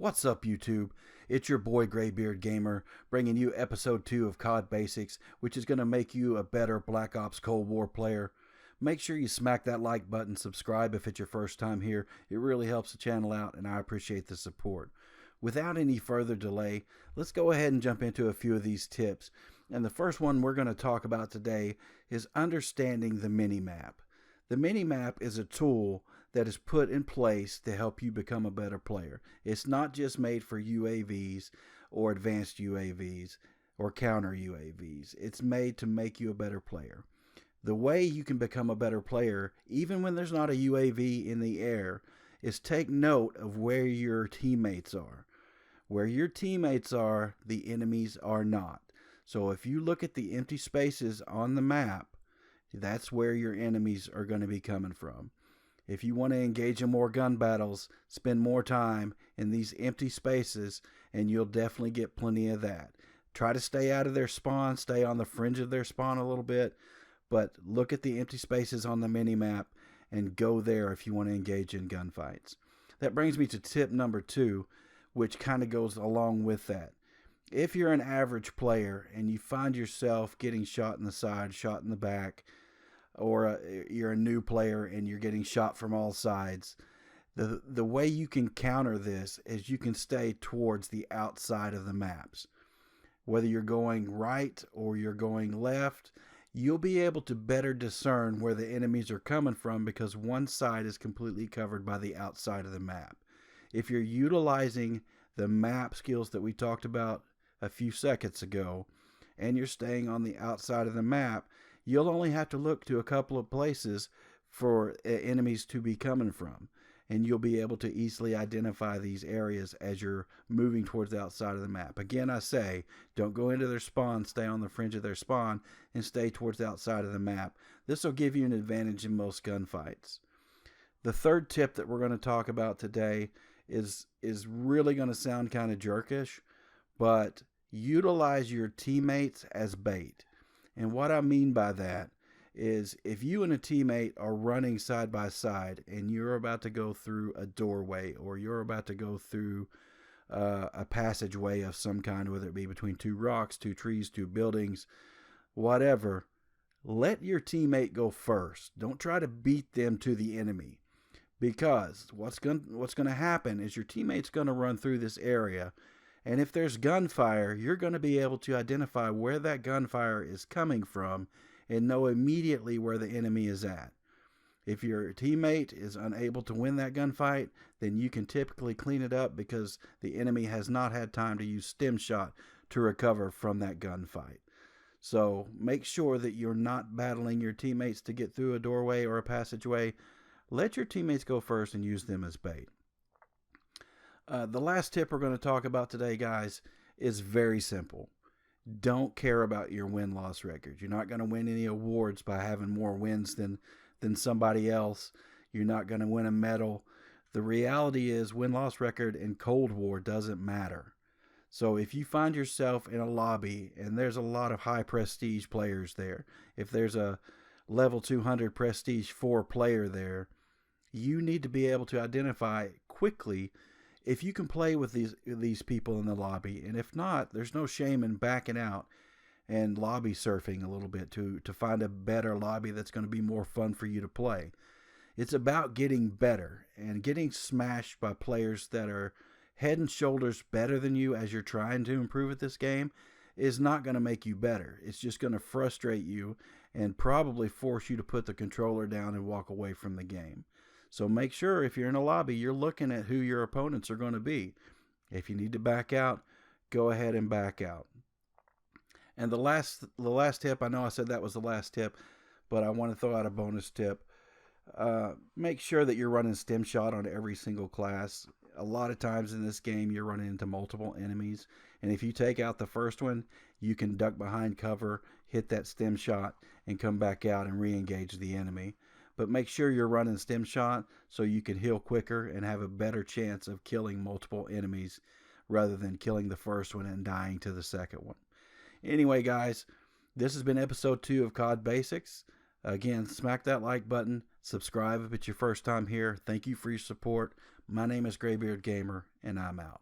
What's up, YouTube? It's your boy Graybeard Gamer bringing you episode 2 of COD Basics, which is going to make you a better Black Ops Cold War player. Make sure you smack that like button, subscribe if it's your first time here. It really helps the channel out and I appreciate the support. Without any further delay, let's go ahead and jump into a few of these tips. And the first one we're going to talk about today is understanding the mini-map. The mini-map is a tool that is put in place to help you become a better player. It's not just made for UAVs or advanced UAVs or counter UAVs. It's made to make you a better player. The way you can become a better player, even when there's not a UAV in the air, is take note of where your teammates are. Where your teammates are, the enemies are not. So if you look at the empty spaces on the map, that's where your enemies are going to be coming from. If you want to engage in more gun battles, spend more time in these empty spaces and you'll definitely get plenty of that. Try to stay out of their spawn, stay on the fringe of their spawn a little bit, but look at the empty spaces on the mini-map and go there if you want to engage in gunfights. That brings me to tip number 2, which kind of goes along with that. If you're an average player and you find yourself getting shot in the side, shot in the back, or you're a new player and you're getting shot from all sides, the way you can counter this is you can stay towards the outside of the maps. Whether you're going right or you're going left, you'll be able to better discern where the enemies are coming from because one side is completely covered by the outside of the map. If you're utilizing the map skills that we talked about a few seconds ago and you're staying on the outside of the map, you'll only have to look to a couple of places for enemies to be coming from, and you'll be able to easily identify these areas as you're moving towards the outside of the map. Again, I say, don't go into their spawn, stay on the fringe of their spawn, and stay towards the outside of the map. This will give you an advantage in most gunfights. The third tip that we're going to talk about today is really going to sound kind of jerkish, but utilize your teammates as bait. And what I mean by that is if you and a teammate are running side by side and you're about to go through a doorway or you're about to go through a passageway of some kind, whether it be between two rocks, two trees, two buildings, whatever, let your teammate go first. Don't try to beat them to the enemy, because what's going to happen is your teammate's going to run through this area. And if there's gunfire, you're going to be able to identify where that gunfire is coming from and know immediately where the enemy is at. If your teammate is unable to win that gunfight, then you can typically clean it up because the enemy has not had time to use stem shot to recover from that gunfight. So make sure that you're not battling your teammates to get through a doorway or a passageway. Let your teammates go first and use them as bait. The last tip we're going to talk about today, guys, is very simple. Don't care about your win-loss record. You're not going to win any awards by having more wins than somebody else. You're not going to win a medal. The reality is win-loss record in Cold War doesn't matter. So if you find yourself in a lobby and there's a lot of high prestige players there, if there's a level 200 prestige 4 player there, you need to be able to identify quickly if you can play with these people in the lobby, and if not, there's no shame in backing out and lobby surfing a little bit to find a better lobby that's going to be more fun for you to play. It's about getting better, and getting smashed by players that are head and shoulders better than you as you're trying to improve at this game is not going to make you better. It's just going to frustrate you and probably force you to put the controller down and walk away from the game. So make sure if you're in a lobby, you're looking at who your opponents are going to be. If you need to back out, go ahead and back out. And the last tip, I know I said that was the last tip, but I want to throw out a bonus tip. Make sure that you're running stem shot on every single class. A lot of times in this game, you're running into multiple enemies. And if you take out the first one, you can duck behind cover, hit that stem shot, and come back out and re-engage the enemy. But make sure you're running stem shot so you can heal quicker and have a better chance of killing multiple enemies rather than killing the first one and dying to the second one. Anyway, guys, this has been episode 2 of COD Basics. Again, smack that like button, subscribe if it's your first time here. Thank you for your support. My name is Graybeard Gamer, and I'm out.